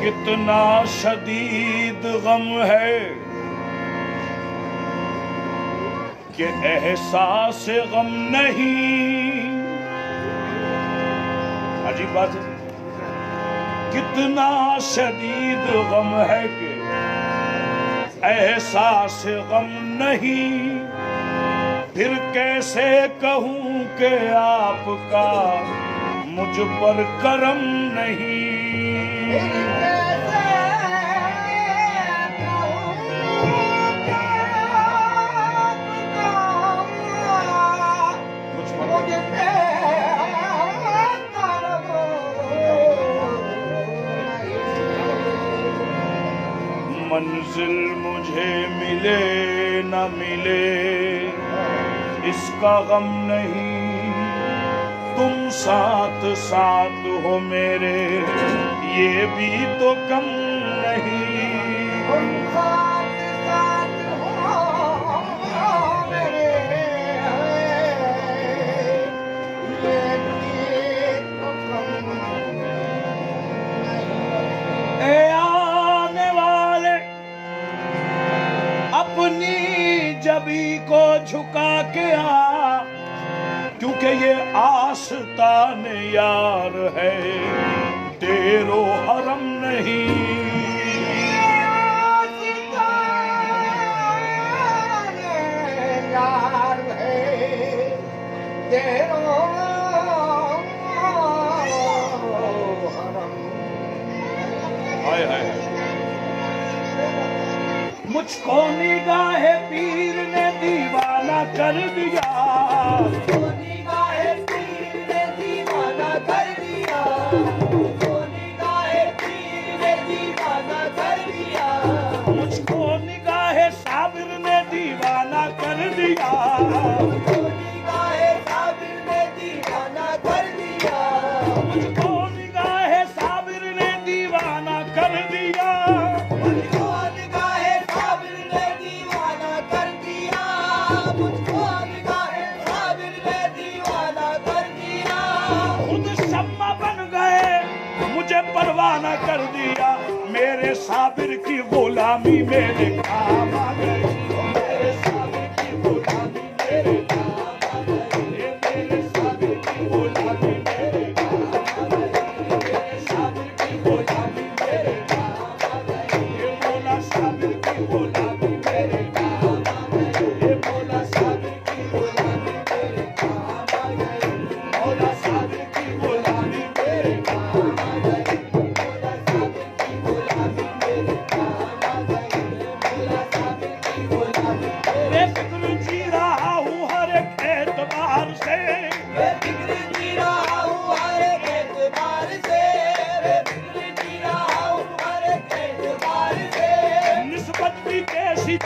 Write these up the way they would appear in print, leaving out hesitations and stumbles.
कितना शदीद गम है कि एहसास गम नहीं। अजीब बात है, कितना शदीद गम है कि एहसास गम नहीं। फिर कैसे कहूं कि आपका मुझ पर करम नहीं। मंजिल मुझे मिले न मिले इसका गम नहीं। तुम साथ साथ हो मेरे ये भी तो कम नहीं। जबी को झुका के आ, क्योंकि ये आस्तान यार है तेरो हरम नहीं। यार है तेरो हरम। हाय हाय, मुझको निगाहे पीर ने दीवाना कर दिया। मुझको निगाहे पीर ने दीवाना कर दिया। मुझको निगाहे पीर ने दीवाना कर दिया। मुझको निगाहे साबिर ने दीवाना कर दिया। मुझको निगाहे साबिर ने दीवाना कर दिया। मुझको निगाहे साबिर ने दीवाना कर दिया। परवाना कर दिया। मेरे साबिर की गुलामी मेरे काम आ गई। मेरे साबिर की गुलामी मेरे काम आ गई। मेरे साबिर की गुलामी मेरे काम आ गई। मेरे साबिर की गुलामी मेरे काम आ गई। ये मौला साबिर की गुलामी मेरे काम आ गई। ये मौला साबिर की गुलामी मेरे काम आ गई। मौला साबिर की गुलामी मेरे काम आ गई।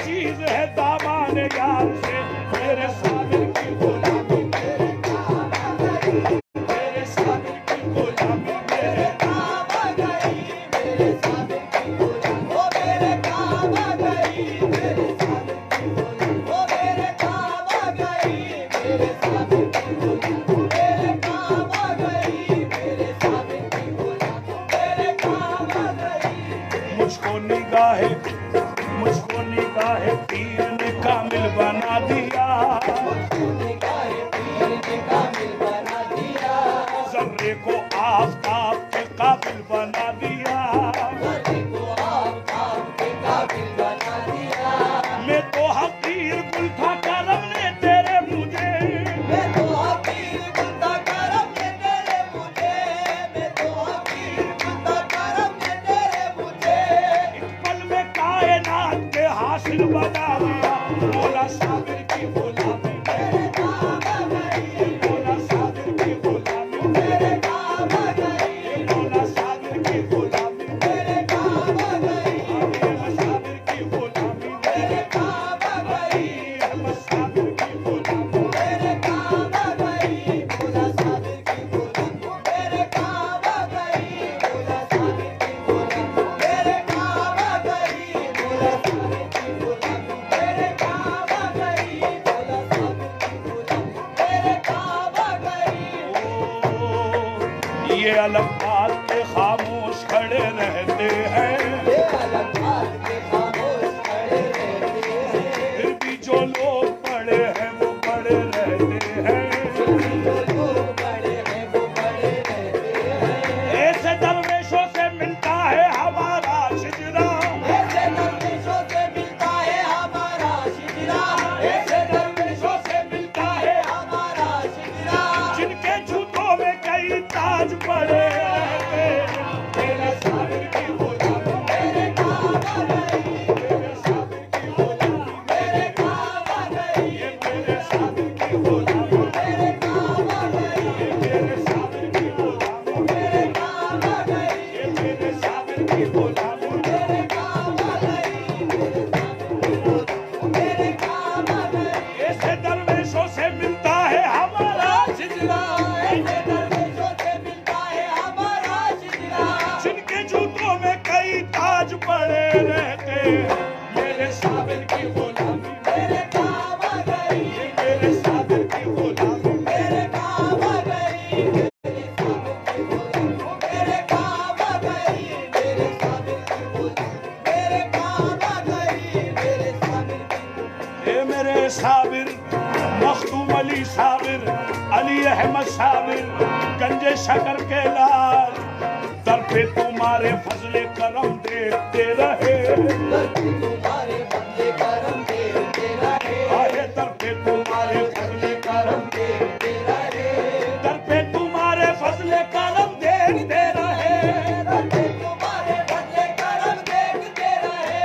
चीज है दामान यार से मेरे साबिर की गुलामी मेरे काम आ गई। मेरे साबिर की गुलामी मेरे काम आ गई। मेरे साबिर की गुलामी मेरे काम आ गई। मेरे साबिर की गुलामी मेरे काम आ गई। मेरे साबिर की गुलामी मेरे काम आ गई। मेरे साबिर की गुलामी मेरे काम आ गई। मुझको निगाहे पीर ने कामिल बना दिया। मुझको निगाहे पीर ने कामिल बना दिया। ज़र्रे को आफ़ताब के काबिल बना दिया। ज़र्रे को आफ़ताब के काबिल बना दिया। मैं तो हकीर गुल था करम ने तेरे मुझे। मैं तो हकीर गुल था करम ने तेरे मुझे। मैं तो हकीर गुल था करम ने तेरे मुझे। एक पल में कायनात के हासिल बना दिया। मौला साबिर की गुलामी मेरे काम आ गई। मौला साबिर की गुलामी मेरे काम आ गई। मौला साबिर की गुलामी मेरे काम आ गई। मौला साबिर की गुलामी मेरे काम आ गई। मौला साबिर की गुलामी मेरे काम आ गई। मौला साबिर की गुलामी मेरे काम आ गई। मौला साबिर की गुलामी मेरे काम आ गई। मौला साबिर की गुलामी मेरे काम आ गई। मौला साबिर की गुलामी मेरे काम आ गई। ये अलग बात के खामोश खड़े रहते हैं, फिर भी जो लोग बड़े हैं वो बड़े रहते हैं। ऐसे दरवेशों से मिलता है हमारा शिजरा, ऐसे दरवेशों से मिलता है हमारा शिजरा, ऐसे दरवेशों से मिलता है हमारा शिजरा, जिनके जूतों में कई ताज पड़े रहते हैं। मेरे साबिर की गुलामी, मेरे काबा गई, मेरे साबिर की गुलामी, मेरे काबा गई, ये मेरे साबिर की गुलामी, मेरे काबा गई, मेरे साबिर की गुलामी, मेरे काबा गई, ये मेरे साबिर की गुलामी, मेरे काबा गई, मेरे काबा गई। ऐसे दरवेशों से मिलता है हमारा शिजरा, ऐसे दरवेशों से मिलता है हमारा शिजरा, जिनके जूतों में कई ताज पड़े रहते हैं। मेरे साबिर की गुलामी, मेरे काबा गई, ये मेरे साबिर की गुलामी, मेरे काबा गई, मेरे काबा गई, मेरे साबिर की गुलामी, मेरे काबा गई, मेरे साबिर की। ये मेरे साबिर मखदूम अली साबिर, अली अहमद साबिर, गंजे शकर के लाल, दर पे तुम्हारे फजले करम देखते रहे, दर पे तुम्हारे फजले करम देखते रहे, आए दर पे तुम्हारे फजले करम देखते रहे, दर पे तुम्हारे फजले करम देखते रहे, दर पे तुम्हारे फजले करम देखते रहे,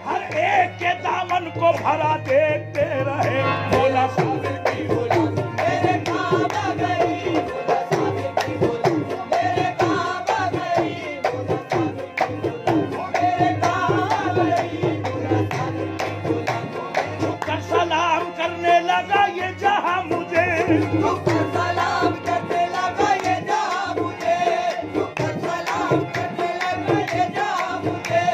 हर एक के दामन को भरा देखते रहे। मौला साबिर की गुलामी, मेरे काबा गई, मौला साबिर की गुलामी, मेरे काबा गई, मौला साबिर की गुलामी, मेरे काबा गई, मौला साबिर की गुलामी। झुककर सलाम करने लगा ये जहां मुझे, झुककर सलाम करने लगा ये जहां मुझे, झुककर सलाम करने लगा ये जहां मुझे,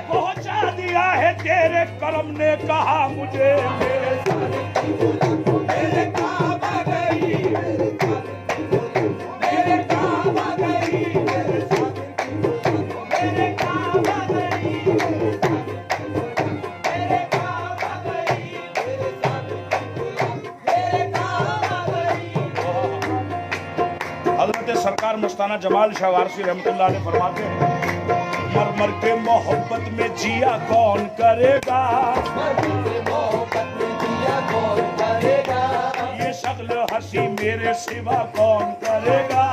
पहुंचा दिया है तेरे करम ने कहा मुझे। मेरे साबिर की गुलामी, मेरे काबा गई, मेरे साबिर की गुलामी, मेरे काबा गई, मेरे साबिर की गुलामी, मेरे काबा गई, मेरे साबिर की गुलामी, मेरे काबा गई, मेरे साबिर की गुलामी, मेरे काबा गई। हज़रत सरकार मस्ताना जमाल शाह वारसी रहमतुल्लाह अलैह फरमाते हैं, मर मर के मोहब्बत में जिया कौन करेगा, मर मर के मोहब्बत में जिया कौन करेगा, ये शक्ल हंसी मेरे सिवा कौन करेगा,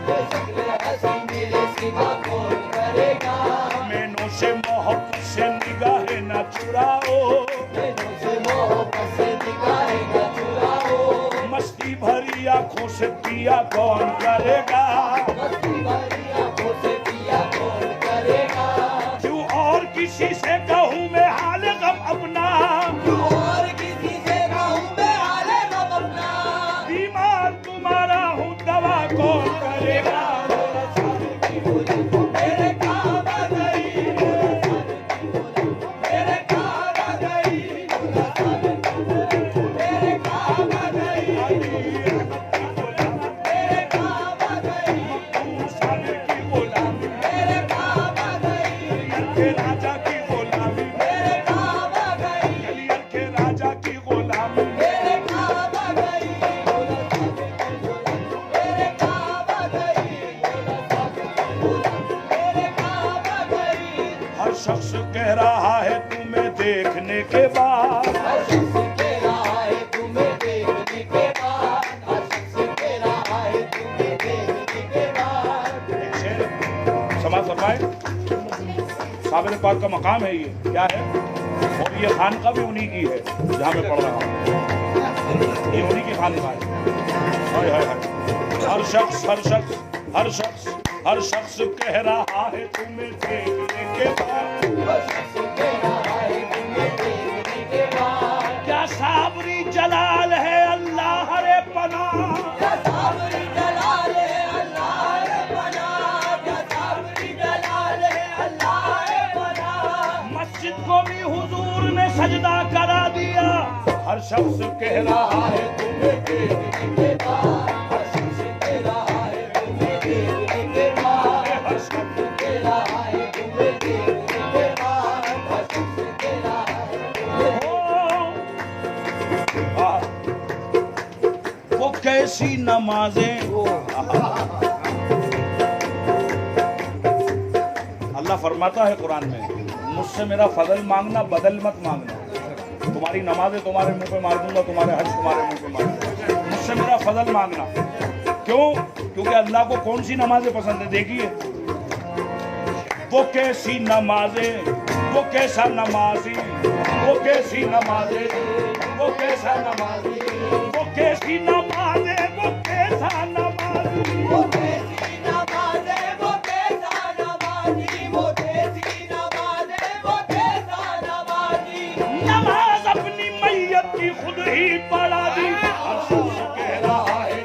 ये शक्ल हंसी मेरे सिवा कौन करेगा, मैनों से मोहब्बत से निगाहें न चुराओ, मैनों से मोहब्बत से निगाहें न चुराओ, मस्ती भरी आंखों से पिया कौन करेगा, मस्ती भरी आंखों से पिया कौन करेगा, क्यों और किसी से कहूँ मैं हाल गम अपना, क्यों और किसी से कहूँ मैं हाल गम अपना, बीमार तुम्हारा हूँ दवा कौन करेगा। मेरे साबिर की गुलामी, मेरे काबा गई, मेरे साबिर की गुलामी, मेरे काबा गई, मेरे साबिर की गुलामी, मेरे काबा गई, मेरे काबा गई, साबिर की गुलामी, मेरे काबा गई, के राजा की गुलामी, मेरे काबा गई, गलियर के राजा की गुलामी, मेरे काबा गई, मौला साबिर की गुलामी, मेरे काबा गई, मौला साबिर की गुलामी, मेरे काबा गई। हर शख्स कह रहा है तुम्हें देखने के बाद, हर शख्स कह रहा है तुम्हें देखने के बाद, हर शख्स कह रहा है तुम्हें देखने के बाद। एक शेर समाज फरमाए, साबिर पाक का मकाम है, ये क्या है, और ये खानका भी उन्हीं की है जहाँ मैं पढ़ रहा हूँ, ये उन्हीं की खानका है। हाय हाय हाय। हर शख्स हर शख्स हर शख्स हर शख्स कह रहा है तुम्हें देखने के बाद, हर शख्स कह रहा है तुम्हें देखने के बाद, क्या साबरी जलाल है अल्लाह रे पनाह, क्या साबरी जलाल है अल्लाह रे पनाह, क्या साबरी जलाल है अल्लाह रे पनाह। मस्जिद को भी हुजूर ने सजदा करा दिया, हर शख्स कह रहा है तुम्हें देखने के बाद, हर शख्स कह रहा है तुम्हें देखने के बाद, हर शख्स कह रहा कैसी नमाजें। अल्लाह फरमाता है कुरान में, मुझसे मेरा फजल मांगना, बदल मत मांगना। तुम्हारी नमाजें तुम्हारे मुंह पे मार दूंगा, तुम्हारे हज तुम्हारे मुंह पे मार दूंगा। मुझसे मेरा फजल मांगना। क्यों? क्योंकि अल्लाह को कौन सी नमाजें पसंद है? देखिए, वो कैसी नमाजें, वो कैसा नमाजी, वो कैसी नमाजें, वो कैसा नमाजी, वो कैसी नमाजें, वो कैसा नमाजी, वो कैसी नमाजें, वो कैसा नमाजी, वो कैसी नमाजें, वो कैसा नमाजी। नमाज अपनी मैयत की खुद ही पढ़ा दी, कह रहा है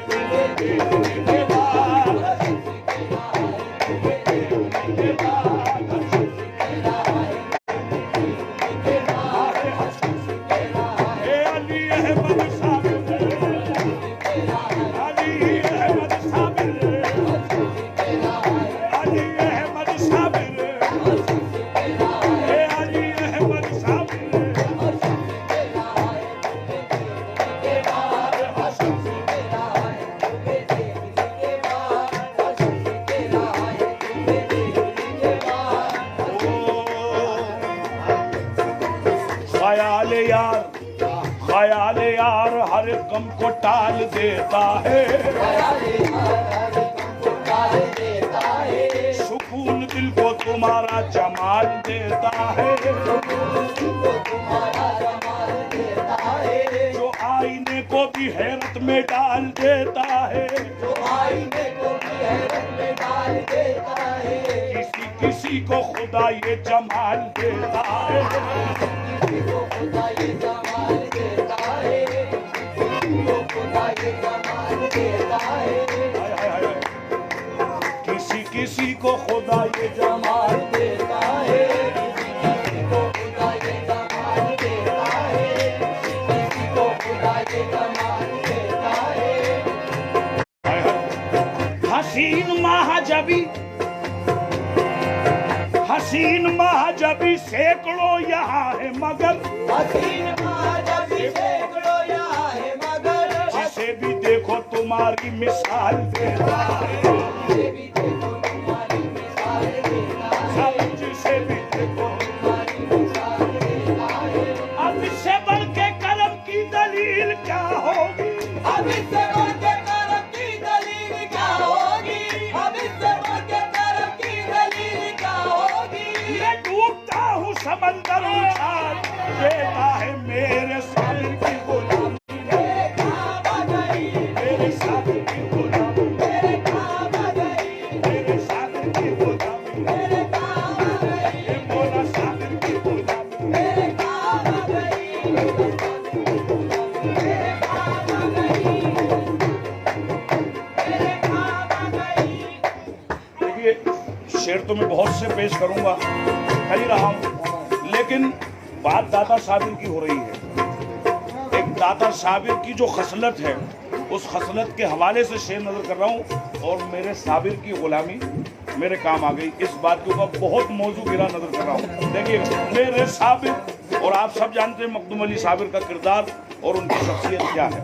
ख्याल यार हर गम को टाल देता है, सुकून दिल को तुम्हारा जमाल देता है, जो आईने को भी हैरत में डाल देता है, जो आईने को भी हैरत में डाल देता है। किसी किसी को खुदा ये जमाल देता है, किसी को खुदा ये जमाल देता है, किसी को खुदा ये जमाल देता है। किसी किसी को खुदा ये जमाल देता है, किसी को खुदा ये जमाल देता है, किसी को खुदा ये जमाल देता है। हसीन महाजबी, हसीन महाजबी सैकड़ों यहाँ है मगर, हसीन महाजबी सैकड़ों यहाँ है मगर, जिसे भी देखो तुम्हारी मिसाल देता है, जिसे भी देखो तुम्हारी मिसाल देता है, जिसे भी देखो तुम्हारी मिसाल देता है। अब इससे बढ़ के करम की दलील क्या होगी, अब इससे बढ़ के करम की दलील क्या होगी, अब इससे बढ़ के करम की दलील क्या होगी। मैं डूबता हूँ समंदर उछाल देता है मेरे साबिर की गुलामी, मेरे काबा गई, मेरे साबिर की गुलामी, मेरे काबा गई, मेरे साबिर की गुलामी, मेरे काबा गई, मोला साबिर की गुलामी, मेरे काबा गई, मेरे काबा गई, मेरे काबा गई। देखिए, शेर तो मैं बहुत से पेश करूंगा, कर ही रहा हूं, लेकिन बात दाता साबिर की हो रही है। एक दाता साबिर की जो खसलत है, उस खसलत के हवाले से शेर नजर कर रहा हूं, और मेरे साबिर की गुलामी मेरे काम आ गई। इस बात के ऊपर बहुत मौजू गिरा नजर कर रहा हूं। देखिए, मेरे साबिर, और आप सब जानते हैं मखदूम अली साबिर का किरदार और उनकी शख्सियत क्या है।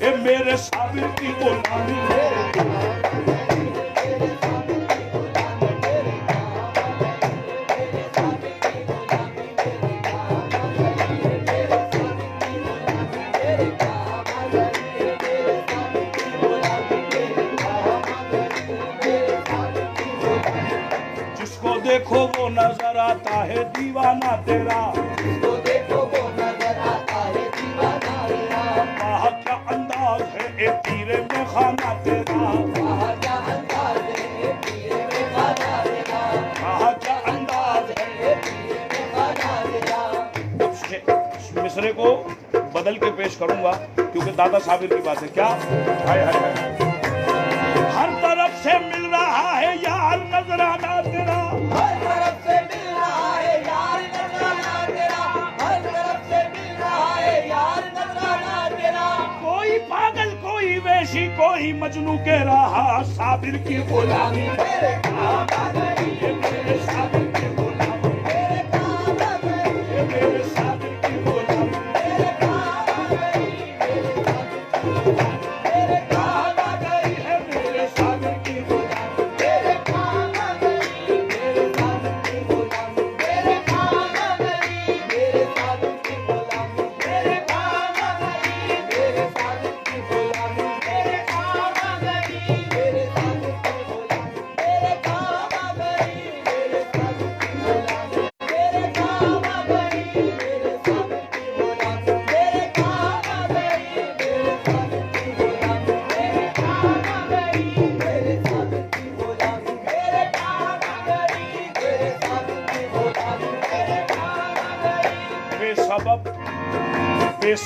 ए मेरे साबिर की गुलामी, देखो वो नजर आता है दीवाना तेरा, तो देखो वो नजर आता है दीवाना तेरा। वहाँ क्या अंदाज है ए पीरे में खाना तेरा, वहाँ क्या अंदाज है ए पीरे में खाना तेरा, वहाँ क्या अंदाज है ए पीरे में खाना तेरा। मिसरे को बदल के पेश करूंगा क्योंकि दादा साबिर की बात है। क्या हाय हाय हाय, हर तरफ से मिल रहा है यार नजराना तेरा, हर तरफ से मिल रहा है यार नजराना तेरा, हर तरफ से मिल रहा है यार नजराना तेरा। कोई पागल, कोई वैशी, कोई मजनू कह रहा साबिर की गुलामी, मेरे काम आ गई मेरे साबिर की गुलामी, मेरे काम आ गई मेरे साबिर की गुलामी, मेरे काम आ गई मेरे साबिर की गुलामी।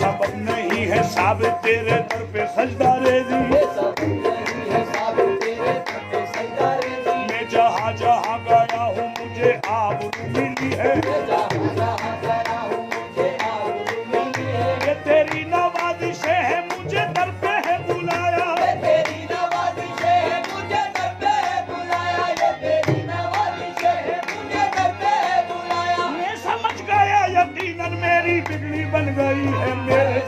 सबब नहीं है साबित तेरे दर पे सजदा रेजी। मैं जहाँ जहाँ गया हूँ मुझे आबरू मिली है। ये तेरी नवाजिशें है मुझे दर पे है बुलाया। मैं समझ गया यकीनन मेरी बिगड़ी बन गई है मेरे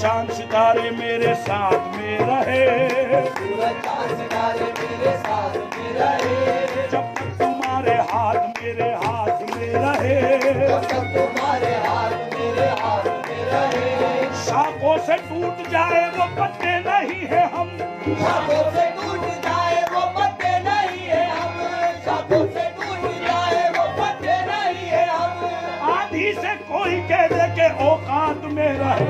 चांद सितारे मेरे साथ में रहे। जब तक तुम्हारे हाथ मेरे हाथ में रहे। शाखों से टूट जाए वो पत्ते नहीं है हम। आंधी से कोई कह दे के औकात में रहे।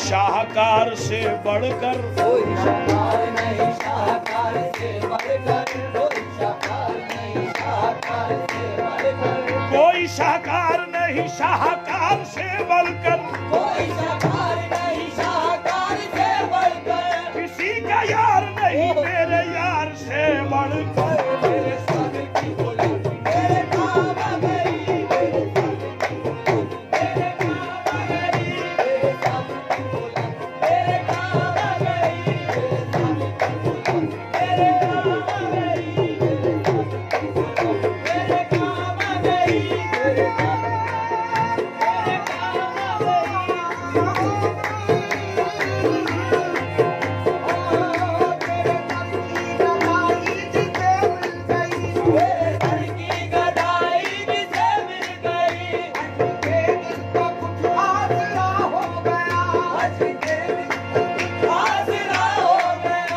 शाहकार से बढ़कर कोई शाहकार नहीं, शाहकार से बढ़कर कोई शाहकार नहीं, शाहकार से बढ़कर कोई शाहकार नहीं, शाहकार से बढ़कर कोई शाहकार नहीं, शाहकार से बढ़कर किसी का यार नहीं मेरे यार से बढ़कर। मेरे सागर की बोली मेरे काम आ गई, मेरे सागर की बोली मेरे काम आ गई, मेरे सागर की बोली मेरे काम आ गई, मेरे सागर की बोली मेरे काम आ गई, मेरे सागर की बोली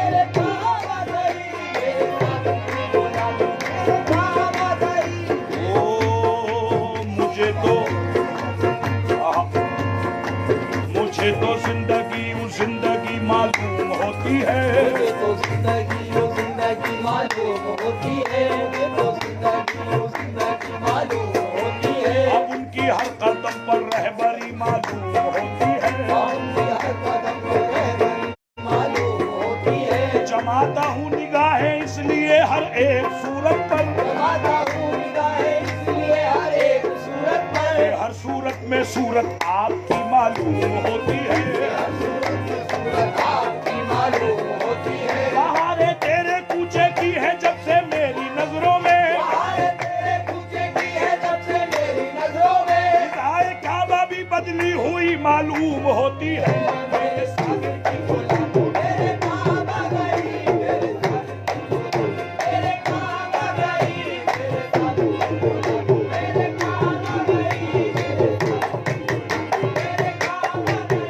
मेरे काम आ गई, मेरे सागर मुझे तो जिंदगी मालूम होती है। मुझे तो जिंदगी मालूम होती है, मुझे तो जिंदगी मालूम होती है। अब उनकी हर कदम पर रहबरी मालूम होती है, उनकी हर कदम पर रहबरी मालूम होती है। जमाता हूँ निगाहें इसलिए हर एक सूरत पर, जमाता हूँ निगाहें इसलिए हर एक सूरत पर, हर सूरत में सूरत आपकी मालूम होती है। हर सूरत में सूरत आपकी मालूम होती है। बहारें तेरे कूचे की है जब से मेरी नजरों में, बहारें तेरे कूचे की है जब से मेरी नजरों में। फिजाए काबा भी बदली हुई मालूम होती है। मेरे सागर की बोली मेरे काम आ गई, मेरे सागर की बोली मेरे काम आ गई, मेरे सागर की बोली मेरे काम आ गई, मेरे सागर की बोली मेरे काम आ गई,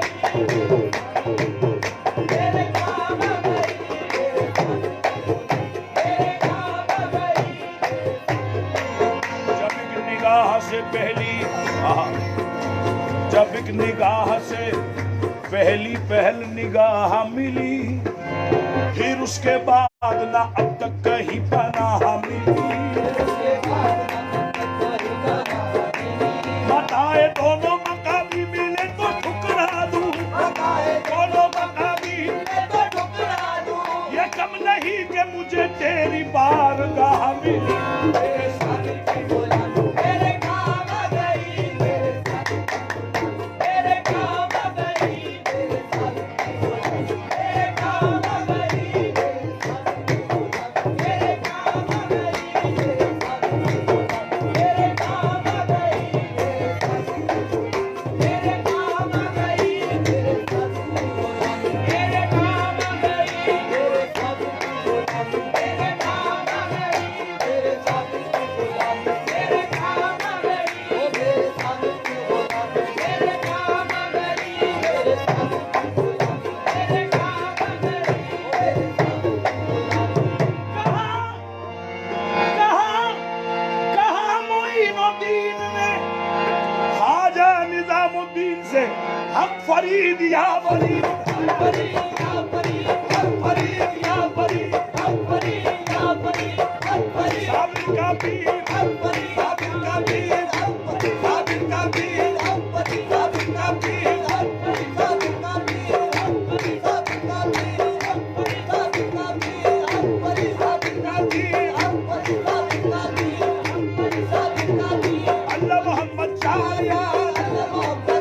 मेरे काम आ गई, मेरे सागर की बोली मेरे काम आ निगाह से पहली, जब एक निगाह से पहल निगाह मिली, फिर उसके बाद ना अब तक कहीं पनाह मिली। बताए दोनों मकामी मिले तो ठुकरा दूं, दोनों मकामी मिले तो ठुकरा दूं, ये कम नहीं कि मुझे तेरी बारगाह मिली। हक फरीद या फरीद, हक फरीद या फरीद, हक फरीद या फरीद, हक फरीद या फरीद, हक फरीद साबिर का पीर, हक फरीद साबिर का पीर, हक फरीद साबिर का पीर, हक फरीद साबिर का पीर, हक फरीद साबिर का पीर, हक फरीद साबिर का पीर, हक फरीद साबिर का पीर, हक फरीद साबिर का पीर, हक फरीद साबिर का पीर, हक फरीद साबिर का पीर। अल्लाह मोहम्मद चाया, अल्लाह मोहम्मद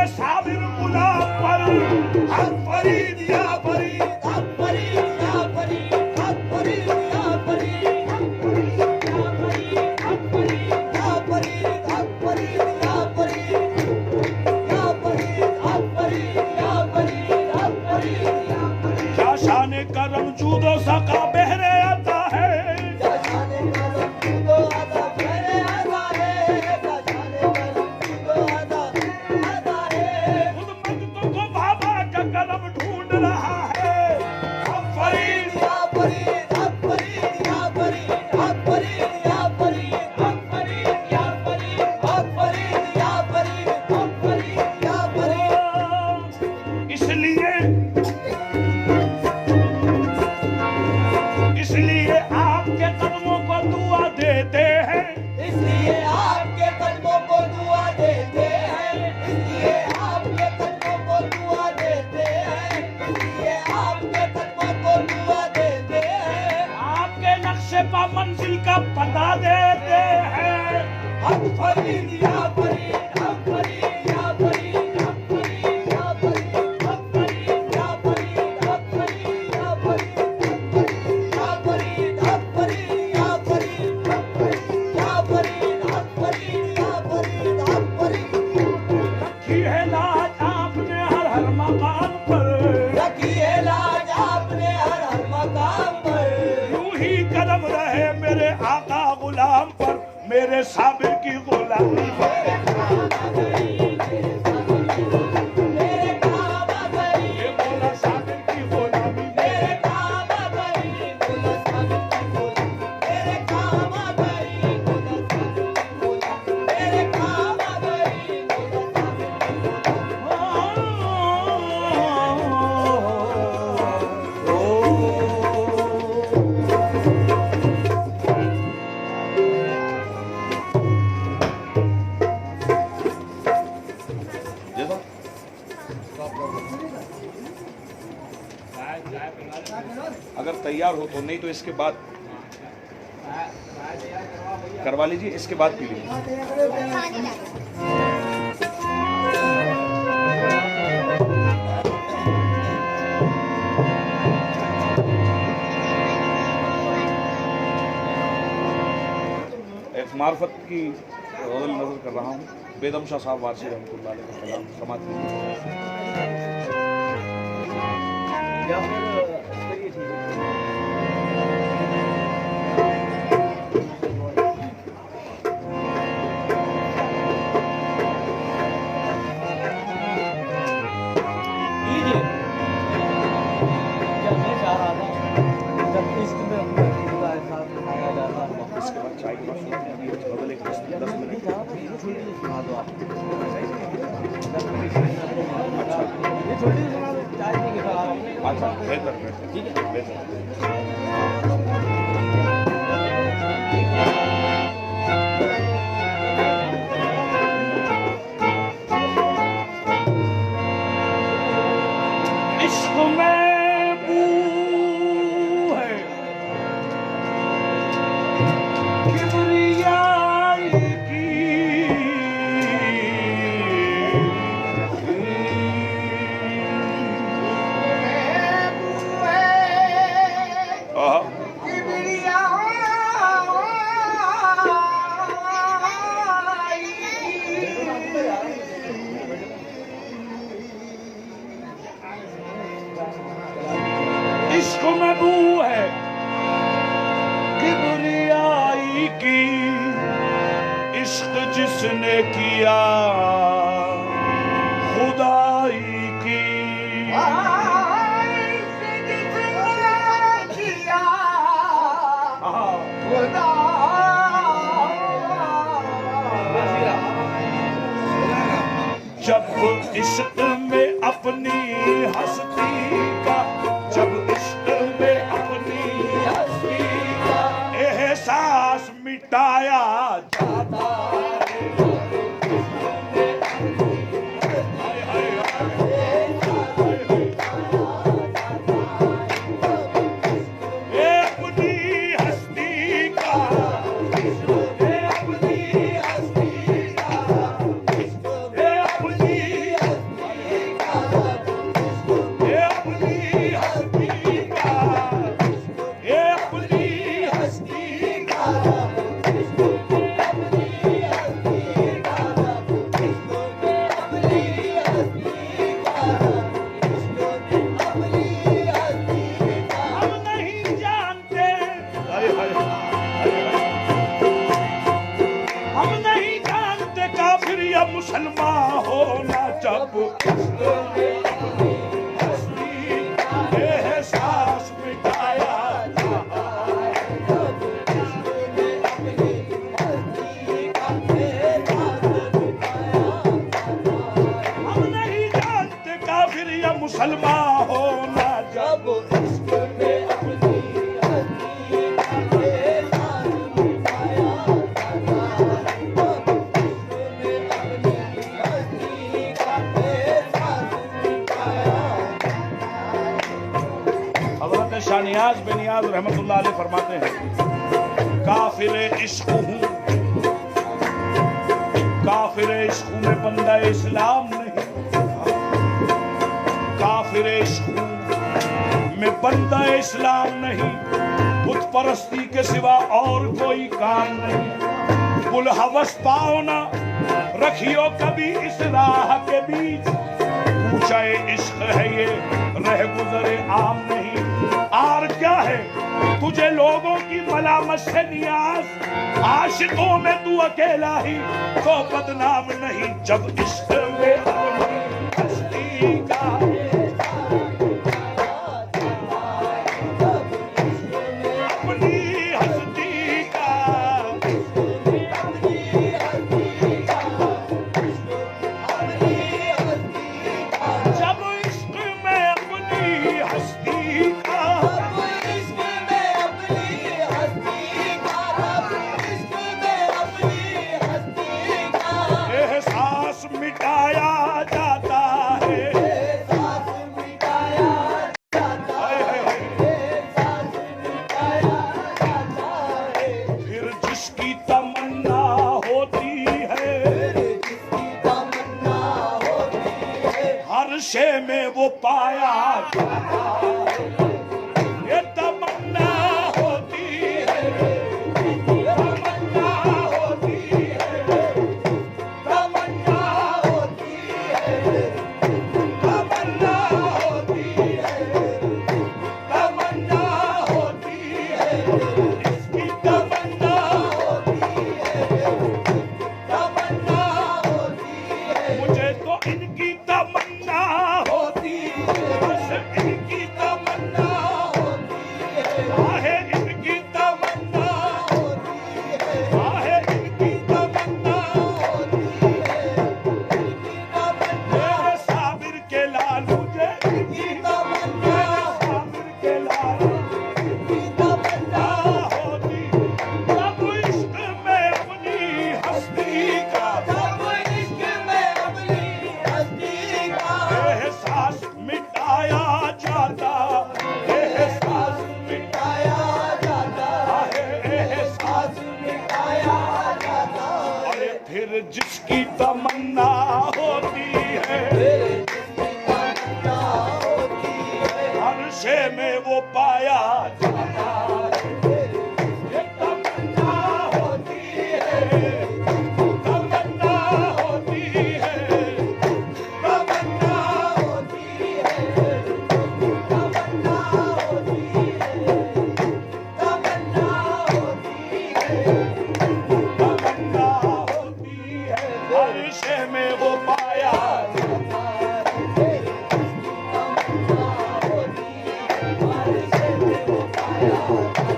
साबिर गुलाम पर हक फरीद या फरीद, हक ढूंढ रहा है हम फरीद या फरीद हक फरीद या फरीद हक फरीद या फरीद हक फरीद या फरीद हक फरीद या फरीद हक फरीद या फरीद। इसलिए आपके कदमों को दुआ देते हैं, इसलिए आपके कदमों को दुआ देते हैं, इसलिए आपके कदमों को दुआ देते हैं, इसलिए आपके कदमों को दुआ देते हैं। आपके नक्शे पर मंजिल का पता देते हैं। हक फरीद या फरीद हक फरीद या फरीद हक फरीद या फरीद हक फरीद या फरीद हक फरीद या फरीद या फरीद हक फरीद या फरीद हक फरीद या फरीद हक फरीद या फरीद हक फरीद। रखी है लाज आपने हर हर मकाम पर, रखी है लाज आपने हर हर मकाम पर। यूं ही कदम रहे मेरे आका गुलाम पर, मेरे साबिर की गुलामी पर। मेरे काबा गई, मेरे काबा गई, ये बोला साबिर की गुलामी, मेरे काबा गई, बोला साबिर की गुलामी। मेरे काबा गई, बोला साबिर की गुलामी। मेरे काबा गई, बोला साबिर की अगर तैयार हो तो, नहीं तो इसके बाद करवा लीजिए, इसके बाद पी लीजिए। एक मार्फत की रोज़ल नजर कर रहा हूँ, बेदम शाह साहब वारसी रहमतुल्लाह अलैह का कलाम समाज में। इसके बाद चाय की बात बदल एक 10 मिनट। अच्छा बेहतर ठीक है बेहतर। इश्क में बू है किबरियाई की, इश्क में बू है किबरियाई की, इश्क जिसने किया खुदाई की। जब इश्क में अपनी हस्ती का, जब इश्क में अपनी हस्ती का एहसास मिटाया जाता है। ना जब जब इश्क में अपनी हस्ती का एहसास मिटाया जाता है, जब इश्क में अपनी हस्ती का एहसास मिटाया हज़रत शाहनियाज़ बेनियाज रहमतुल्लाह अलैह फरमाते हैं, काफिर इश्क हूँ, काफिर इश्क में बंदा इस्लाम नहीं, काफिर इश्क में बंदा इस्लाम नहीं, बुत परस्ती के सिवा और कोई काम नहीं। कुल हवस पाओ ना रखियो कभी इस राह के बीच, पूछा इश्क है ये रह गुजरे आम नहीं। आर क्या है तुझे लोगों की मलामत से नियाज, आशिकों में तू अकेला ही तो बदनाम नहीं। जब इश्क में अपनी हस्ती का अपनी हस्ती का जब इश्क में अपनी हस्ती का एहसास मिटाया जाता है, हाय हाय हाय। फिर जिसकी तमन्ना होती है हर शे में वो पाया जाता है। ये तमन्ना होती है, तमन्ना होती है, तमन्ना होती है, तमन्ना होती है, तमन्ना होती है, इसकी तमन्ना होती है, तमन्ना होती है। मुझे तो इनकी तमन्ना होती है, बस इनकी तमन्ना होती है, आहे इनकी तमन्ना होती है, आहे इनकी तमन्ना होती है, इनकी तमन्ना। मेरे साबिर के लाल मुझे इनकी तमन्ना, साबिर के लाल इनकी तमन्ना होती। जब इश्क में अपनी हस्ती का, जब इश्क में अपनी हस्ती का एहसास मिटाया जाता, एहसास मिटाया जाता है, एहसास। मिटाया जाता अरे फिर जिसकी तमन्ना होती है जिसकी तमन्ना होती है हर शे में वो पाया जाता है। ये तमन्ना होती है, तमन्ना होती है, तमन्ना होती है, तमन्ना होती है, तमन्ना होती है, तमन्ना होती है, हर शे में वो पाया जाता है। जिसकी तमन्ना होती है हर शे में वो पाया जाता है।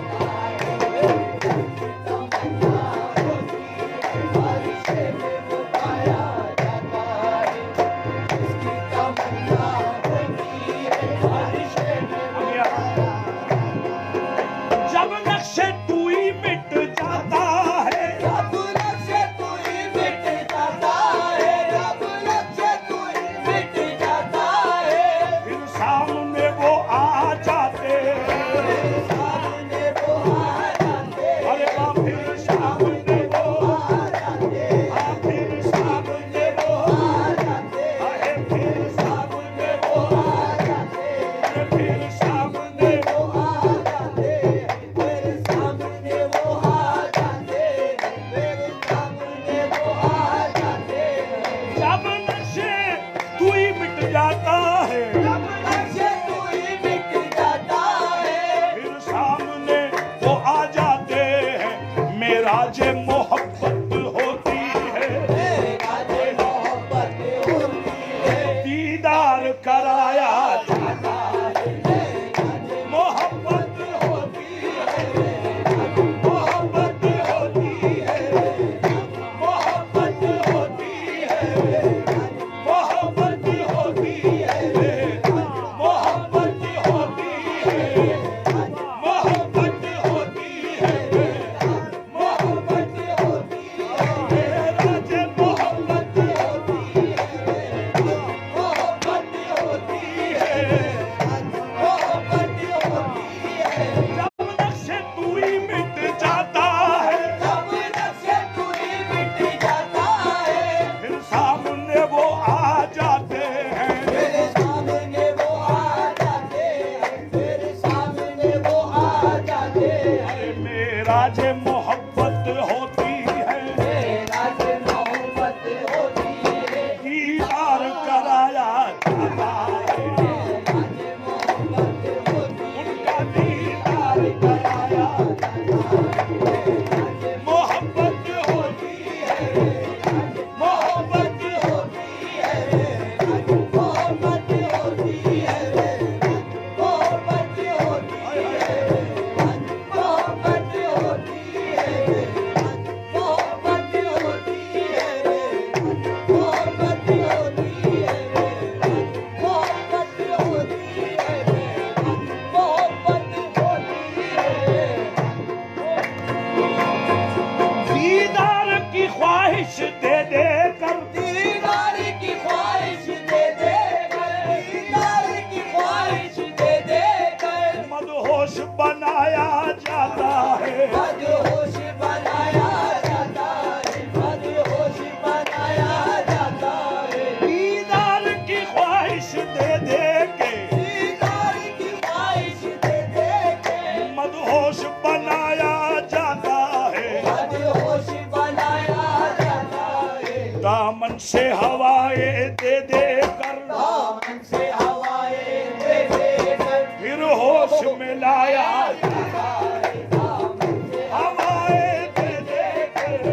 बनाया जाता है, मदहोश बनाया जाता है, मदहोश बनाया जाता है। दीदार की ख्वाहिश दे दे के, दीदार की ख्वाहिश दे दे के, मदहोश बनाया जाता है, मदहोश बनाया जाता है। दामन से हवाएं दे दे कर, दामन से हवाएं दे दे कर, फिर होश में लाया जाता है। दामन से हवाएं दे दे कर,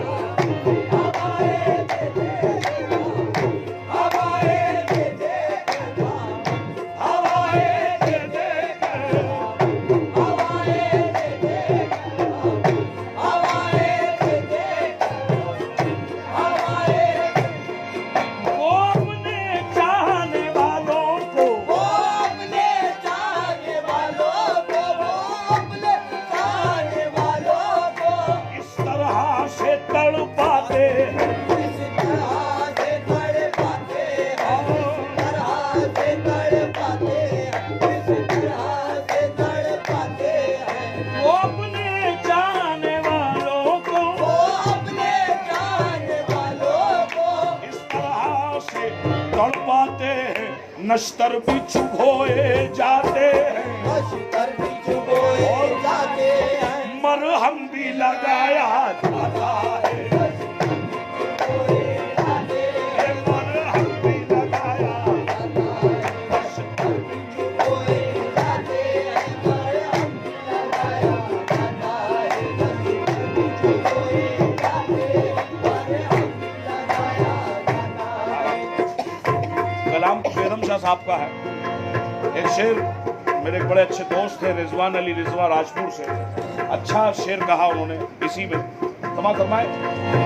हवाएं दे दे कर, हवाएं दे दे कर, हवाएं दे दे कर, हवाएं दे दे कर, हवाएं दे दे कर, हवाएं। वो अपने चाहने वालों को, वो अपने चाहने वालों को, वो अपने चाहने वालों को इस तरह से तड़पाते हैं, इस तरह से तड़पाते हैं, इस तरह से तड़पाते हैं, इस तरह से तड़पाते हैं। वो अपने चाहने वालों को वो अपने चाहने वालों को इस तरह से तड़पाते हैं, नश्तर भी चुभोए जाते हैं, नश्तर भी चुभोए जाते हैं, मरहम भी लगाया जाता है, चुभोए जाते हैं, ये मरहम भी लगाया चुभोए जाते हैं, मरहम भी लगाया जाता है। नश्तर भी चुभोए जाते हैं, मरहम भी लगाया जाता है। कलाम बेगम शाह साहब का है एक शेर, मेरे एक बड़े अच्छे दोस्त थे रिजवान अली रिजवा राजपुर से, अच्छा शेर कहा उन्होंने इसी में, तमाम फरमाए,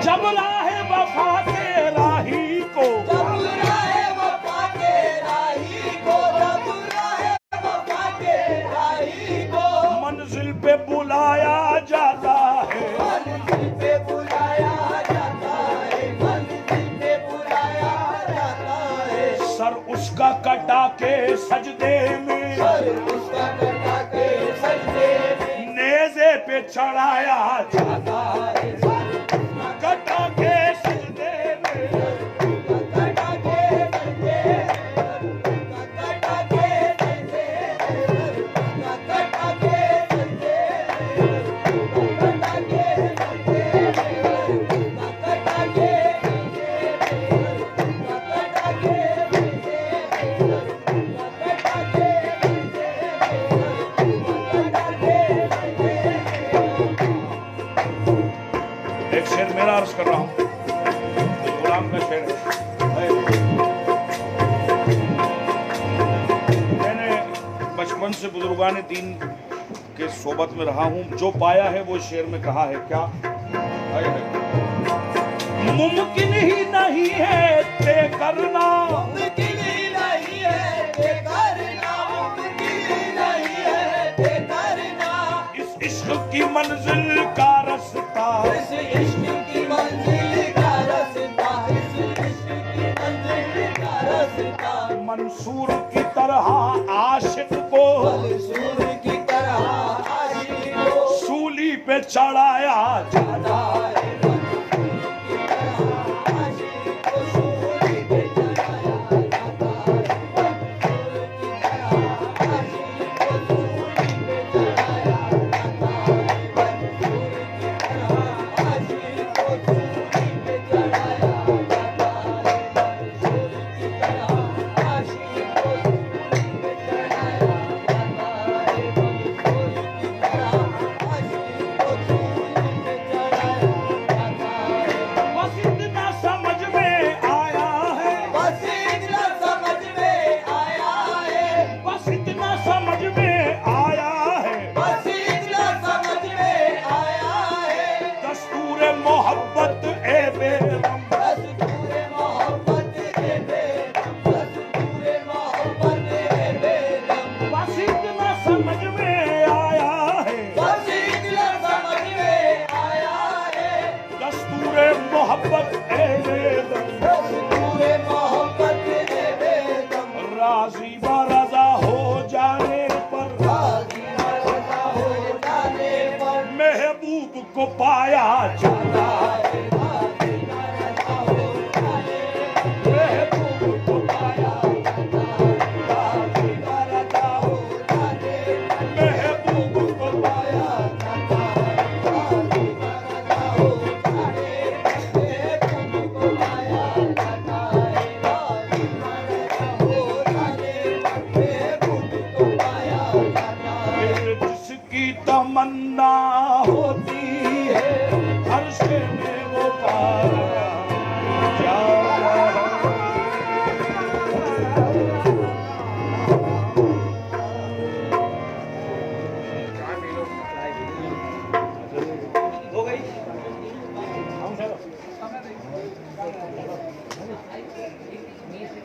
जब राहे वफा के राही को, जब राहे वफा के राही को, जब राहे वफा के राही को मंजिल पे बुलाया जाता है, मंजिल पे बुलाया जाता है, मंजिल पे बुलाया जाता है। सर उसका कटा के सजदे में, सर उसका कटा के सजदे में नेज़े पे चढ़ाया जाता जाता है, कटा के सजदे में, कटा के सजदे में, कटा के सजदे में, कटा के सजदे में, कटा के सजदे में, कटा के एक शेर मेरा अर्ज कर रहा हूँ, गुलाम का शेर है। मैंने बचपन से बुजुर्गान दीन के सोबत में रहा हूँ, जो पाया है वो शेर में कहा है क्या, मुमकिन ही नहीं है तय करना, मुमकिन ही नहीं है ये करना, मुमकिन ही नहीं है ये करना। इस इश्क की मंजिल का रास्ता, इस इश्क की मंजिल का रास्ता, इस इश्क की मंजिल का रास्ता। मंसूर की तरह आशिक को मंसूर की तरह आशिक को सूली पे चढ़ाया जाता है, राजी व रजा हो जाने पर, राजी व रजा हो जाने को पाया जाता है महबूब को पाया जाता है महबूब को पाया जाता है जिसकी तमन्ना होती है हर्ष में वो पाया जाता है। हो गई Music